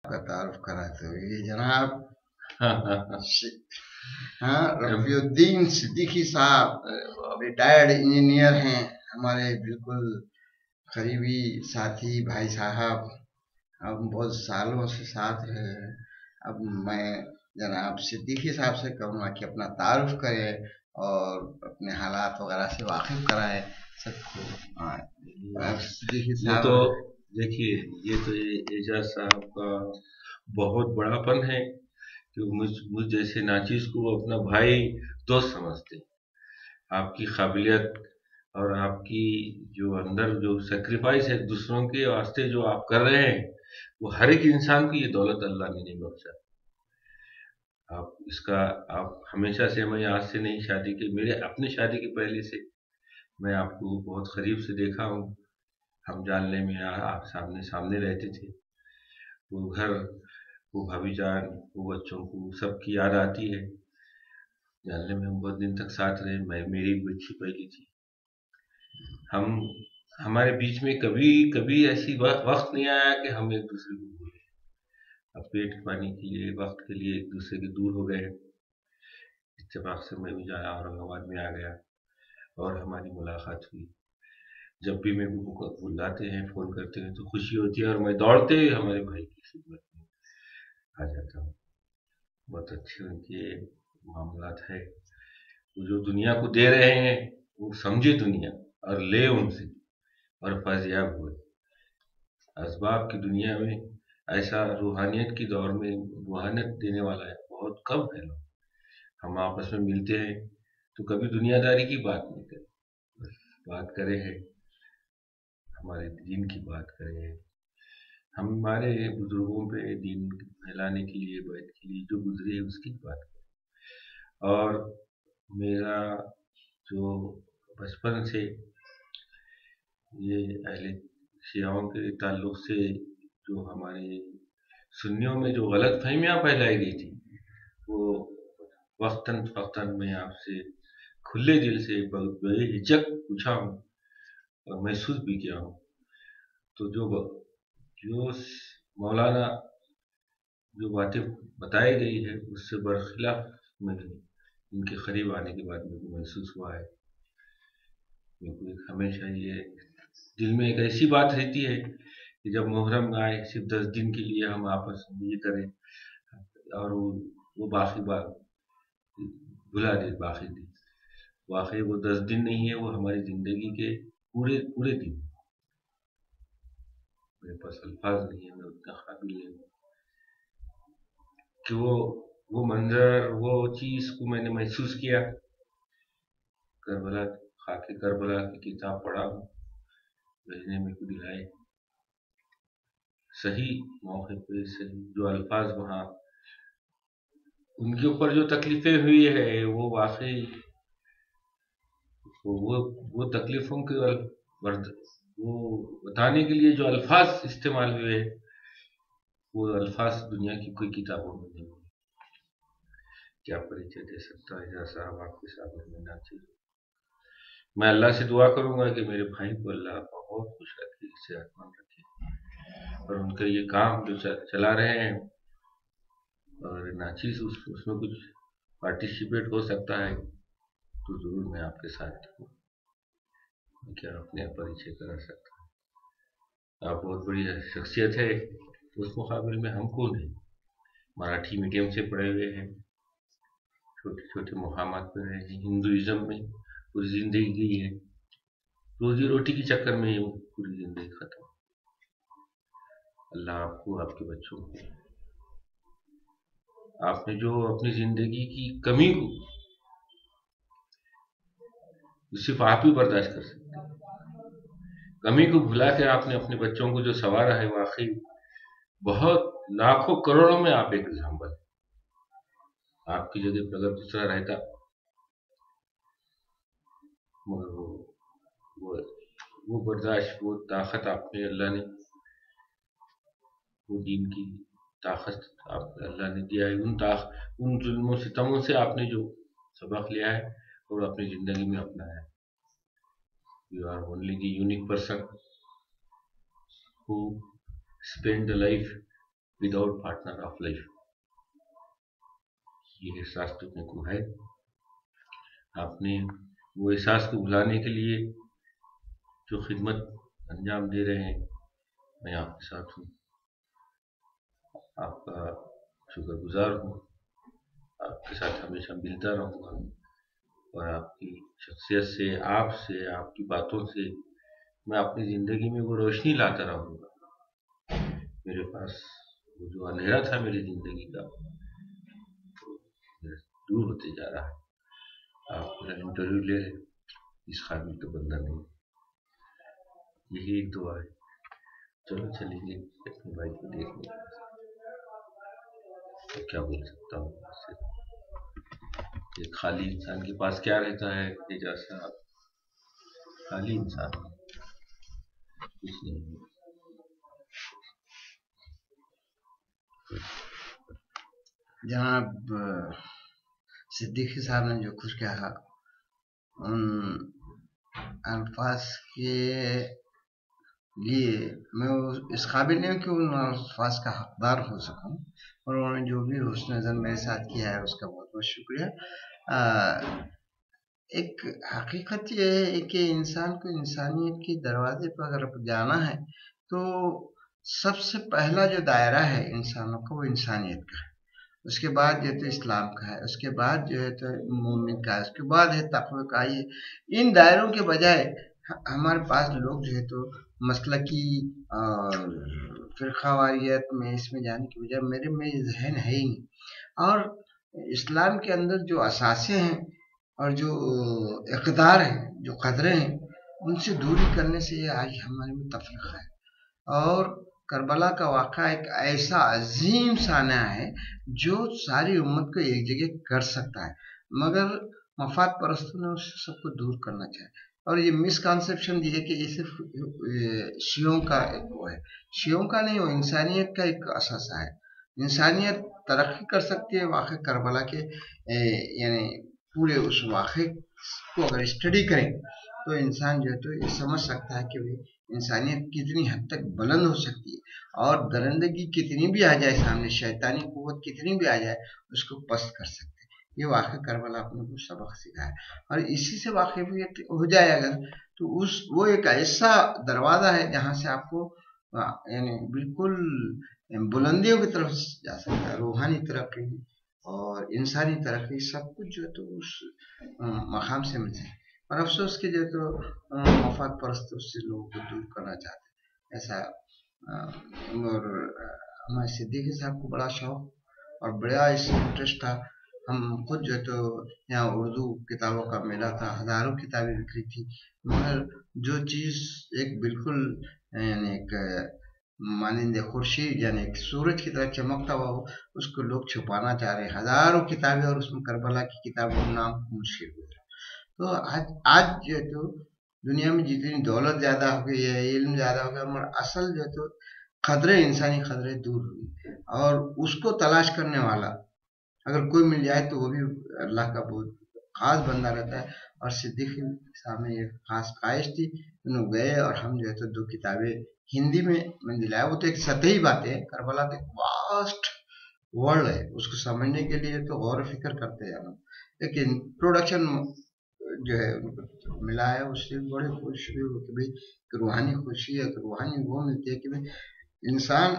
का तारुफ कराते हुए ये जनाब हाँ रफीउद्दीन सिद्दीकी साहब रिटायर्ड इंजीनियर हैं, हमारे बिल्कुल करीबी साथी भाई साहब। हम बहुत सालों से साथ रहे हैं। अब मैं जनाब सिद्दीकी साहब से कहूँगा कि अपना तारुफ करें और अपने हालात वगैरह से वाकिफ कराएं सबको। सिद्दीकी ये साहब तो देखिए, ये तो एजाज साहब का बहुत बड़ापन है कि मुझ जैसे नाचीज को वो अपना भाई दोस्त समझते हैं। आपकी काबिलियत और आपकी जो अंदर जो सेक्रीफाइस है दूसरों के वास्ते जो आप कर रहे हैं, वो हर एक इंसान को ये दौलत अल्लाह ने नहीं बख्शा। आप हमेशा से, मैं आज से नहीं शादी के, मेरे अपनी शादी के पहले से मैं आपको बहुत करीब से देखा हूँ। हम जानने में आप सामने सामने रहते थे। वो घर, वो भाभी जान, वो बच्चों को सबकी याद आती है। जानने में हम बहुत दिन तक साथ रहे। मेरी बच्ची पहली थी। हम हमारे बीच में कभी कभी ऐसी वक्त नहीं आया कि हम एक दूसरे को भूले। अब पेट पानी के लिए, वक्त के लिए एक दूसरे के दूर हो गए। इत्तेफाक से मैं भी जाया, औरंगाबाद में आ गया और हमारी मुलाकात हुई। जब भी मेरे को बुलाते हैं, फोन करते हैं, तो खुशी होती है और मैं दौड़ते हुए हमारे भाई की खिदमत में आ जाता हूँ। बहुत अच्छे उनके मामलात है। वो जो दुनिया को दे रहे हैं, वो समझे दुनिया और ले उनसे और फैज़याब हुए। असबाब की दुनिया में ऐसा रूहानियत की दौर में रूहानियत देने वाला है बहुत कम है लोग। हम आपस में मिलते हैं तो कभी दुनियादारी की बात नहीं करते, बस बात करें है हमारे दीन की बात करें। हम हमारे बुजुर्गों पे दीन फैलाने के लिए, बैत के लिए जो गुजरे है उसकी बात करें। और मेरा जो बचपन से ये अहले शियाओं के ताल्लुक से जो हमारे सुन्नियों में जो गलत फहमियाँ फैलाई गई थी, वो वक्तन फ़क्तन मैं आपसे खुले दिल से बेहिचक पूछा हूँ और महसूस भी किया हूँ। तो जो मौलाना जो बातें बताई गई है उससे बरखिलाफ मैं इनके करीब आने के बाद मेरे को महसूस हुआ है। मेरे को एक हमेशा ये दिल में एक ऐसी बात रहती है कि जब मुहर्रम आए, सिर्फ 10 दिन के लिए हम आपस में ये करें और वो बाकी बात भुला दे। बाकी दिन, वाकई वो 10 दिन नहीं है, वो हमारी जिंदगी के पूरे पूरे दिन। मेरे पास अल्फाज नहीं है, मैं उतना काबिल नहीं हूँ कि वो मंजर, वो चीज को मैंने महसूस किया। करबला, खाके करबला की किताब पढ़ा हूँ, भेजने में को दिलाए सही मौके पे सही जो अल्फाज वहाँ उनके ऊपर जो तकलीफें हुई है, वो वाकई वो तकलीफों के वो बताने के लिए जो अल्फाज इस्तेमाल हुए, वो अल्फाज दुनिया की कोई किताबों में नहीं। क्या परिचय दे सकता है एजाज साहब आपके सामने में नाचीज। मैं अल्लाह से दुआ करूंगा कि मेरे भाई को अल्लाह बहुत खुश रखे, सेहतमंद रखे और उनका ये काम जो चला रहे हैं और नाचीज उसमें कुछ पार्टिसिपेट हो सकता है तो जरूर मैं आपके साथ हूँ। क्या अपने परिचय करा सकता हूँ। आप बहुत बड़ी शख्सियत है, उस मुकाबले में हम कौन है। मराठी मीडियम से पढ़े हुए हैं, छोटे छोटे मुकामात पे रहे हैं, हिंदुइज्म में पूरी जिंदगी गई है, रोजी रोटी के चक्कर में ही वो पूरी जिंदगी खत्म। अल्लाह आपको, आपके बच्चों को, आपने जो अपनी जिंदगी की कमी को सिर्फ आप ही बर्दाश्त कर सकते हैं, कमी को भुला के आपने अपने बच्चों को जो संवारा है, वाकई बहुत लाखों करोड़ों में आप एक एग्जाम्पल। आपकी जगह पर अगर दूसरा रहता, मगर वो वो बर्दाश्त, वो ताकत आपने, अल्लाह ने वो दीन की ताकत आप अल्लाह ने दिया है। उन जुल्मों सितमों से आपने जो सबक लिया है और अपनी जिंदगी में अपनाया है। You are only the unique person who spent the life without partner of life. ये एहसास तुमने को है, आपने वो एहसास को भुलाने के लिए जो खिदमत अंजाम दे रहे हैं, मैं आपके साथ हूँ, आपका शुक्रगुजार हूँ, आपके साथ हमेशा मिलता रहूँगा और आपकी शख्सियत से, आपसे, आपकी बातों से मैं अपनी ज़िंदगी में वो रोशनी लाता रहूँगा। मेरे पास वो जो अंधेरा था मेरी ज़िंदगी का, दूर होते जा रहा है। आप मेरा इंटरव्यू ले रहे, इस काबिल तो बंदा नहीं, यही एक दुआ है। चलो चलेंगे अपने भाई को देखने, तो क्या बोल सकता हूँ इससे। एक खाली इंसान के पास क्या रहता है, ये जैसा खाली इंसान कुछ नहीं। जनाब सिद्दीकी साहब ने जो कुछ कहा, उन अल्फाज के लिए मैं इस काबिल नहीं हूँ कि उन अल्फाज का हकदार हो सकूं, और उन्होंने जो भी हुस्न नज़र मेरे साथ किया है उसका बहुत बहुत शुक्रिया। एक हकीकत ये है कि इंसान को इंसानियत के दरवाजे पर अगर जाना है तो सबसे पहला जो दायरा है इंसानों का वो इंसानियत का है, उसके बाद जो है तो इस्लाम का है, उसके बाद जो है तो मोमिन का है, उसके बाद है तक़वा का। ये इन दायरों के बजाय हमारे पास लोग जो है तो मसलकी और फ़िरक़ावारियत में इसमें जाने की बजाय मेरे में ये ज़हन है ही नहीं, और इस्लाम के अंदर जो असासे हैं और जो इक़दार हैं, जो क़दरें हैं, उनसे दूरी करने से ये आज हमारे में तफ़रीक़ा है। और करबला का वाक़या एक ऐसा अजीम साना है जो सारी उम्मत को एक जगह कर सकता है, मगर मफाद परस्तों ने उससे सबको दूर करना चाहे। और ये मिसकंसेप्शन ये है कि ये सिर्फ शियों का एक वो है, शियों का नहीं, वो इंसानियत का एक असासा है। इंसानियत तरक्की कर सकती है वाक़या करबला के यानी पूरे उस वाक़े को अगर स्टडी करें तो इंसान जो है तो ये समझ सकता है कि भाई इंसानियत कितनी हद तक बुलंद हो सकती है, और दरिंदगी कितनी भी आ जाए सामने, शैतानी कुव्वत कितनी भी आ जाए, उसको पस्त कर सकते हैं। ये वाक़या करबला अपने को सबक सिखाया, और इसी से वाक़िफ़ियत हो जाए अगर तो वो एक ऐसा दरवाज़ा है जहाँ से आपको यानी बिल्कुल बुलंदियों की तरफ जा सकता है, रूहानी तरक्की और इंसानी तरक्की सब कुछ जो है तो उस मकाम से मिलता है। और अफसोस के जो है तो मफाद परस्त उससे लोगों को दूर करना चाहते हैं ऐसा। और हमारे सिद्दीकी साहब को बड़ा शौक और बड़ा इसमें इंटरेस्ट था। हम खुद जो है तो यहाँ उर्दू किताबों का मेला था, हज़ारों किताबें बिक्री थी, मगर जो चीज़ एक बिल्कुल यानी एक मानिंदे खुर्शीद यानी एक सूरज की तरह चमकता हुआ हो, उसको लोग छुपाना चाह रहे हैं। हज़ारों किताबें और उसमें करबला की किताबों का नाम मुश्किल हुआ। तो आज जो है तो दुनिया में जितनी दौलत ज़्यादा हो गई है, इल्म ज़्यादा हो गया, मगर असल जो है तो क़दरें, इंसानी क़दरें दूर हुई, और उसको तलाश करने वाला अगर कोई मिल जाए तो वो भी अल्लाह का बहुत ख़ास बंदा रहता है। और सिद्दीकी साहब में एक ख़ास ख्वाहिश थी, उन्होंने गए और हम जो है तो 2 किताबें हिंदी में दिलाया। वो तो एक सतही बातें है, करबला तो एक वास्ट वर्ल्ड है, उसको समझने के लिए तो गौर फ़िक्र करते हैं हम, लेकिन प्रोडक्शन जो है उनको मिला है, उससे बड़ी खुशी हुई कि भाई रूहानी खुशी है, रूहानी वो मिलती है कि भाई इंसान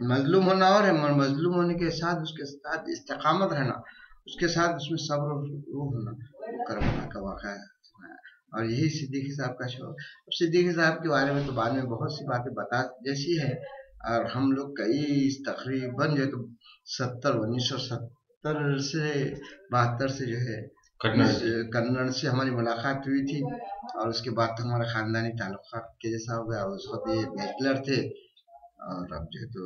मजलूम होना और है, मजलूम होने के साथ उसके साथ इस्तिकामत रहना, उसके साथ उसमें सब्र वो होना, वो करबला का वाक़या है। और यही सिद्दीकी साहब का शौक। अब सिद्दीकी साहब के बारे में तो बाद में बहुत सी बातें बता जैसी है, और हम लोग कई तकरीबन जो है तो 1970 से 72 से जो है कन्नड़ से हमारी मुलाकात हुई थी, और उसके बाद तो हमारा ख़ानदानी ताल्लुक़ात के जैसा हो गया। उस वक्त ये बैचलर थे, और अब जो है तो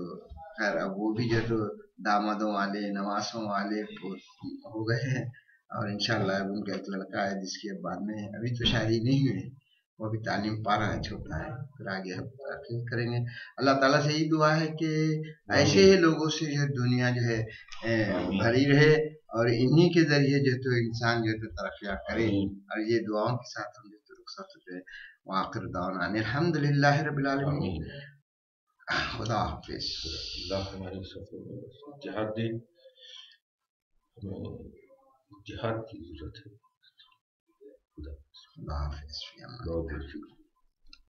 खैर अब वो भी जो है तो दामादों वाले, नवासों वाले हो गए हैं, और इंशाअल्लाह अब उनका एक लड़का है जिसकी अब बाद में अभी तो शादी नहीं हुई है, वो भी तालीम पा रहा है, छोटा है, फिर आगे हम तरक्की करेंगे। अल्लाह ताला से यही दुआ है कि ऐसे ही लोगों से जो दुनिया जो है भरी रहे, और इन्हीं के ज़रिए जो तो इंसान जो तो तरक्कियाँ करे। और ये दुआओं के साथ हम जो तो रुखसत होते हैं। व आखिर दावाना अनिल हम्दुलिल्लाहि रब्बिल आलमीन। خدا حافظ. اللہ ہمارے سفر میں جہاد دے، ہمیں جہاد کی ضرورت ہے. خدا خدا حافظ. فی امان بہت اللہ. بہت شکریہ.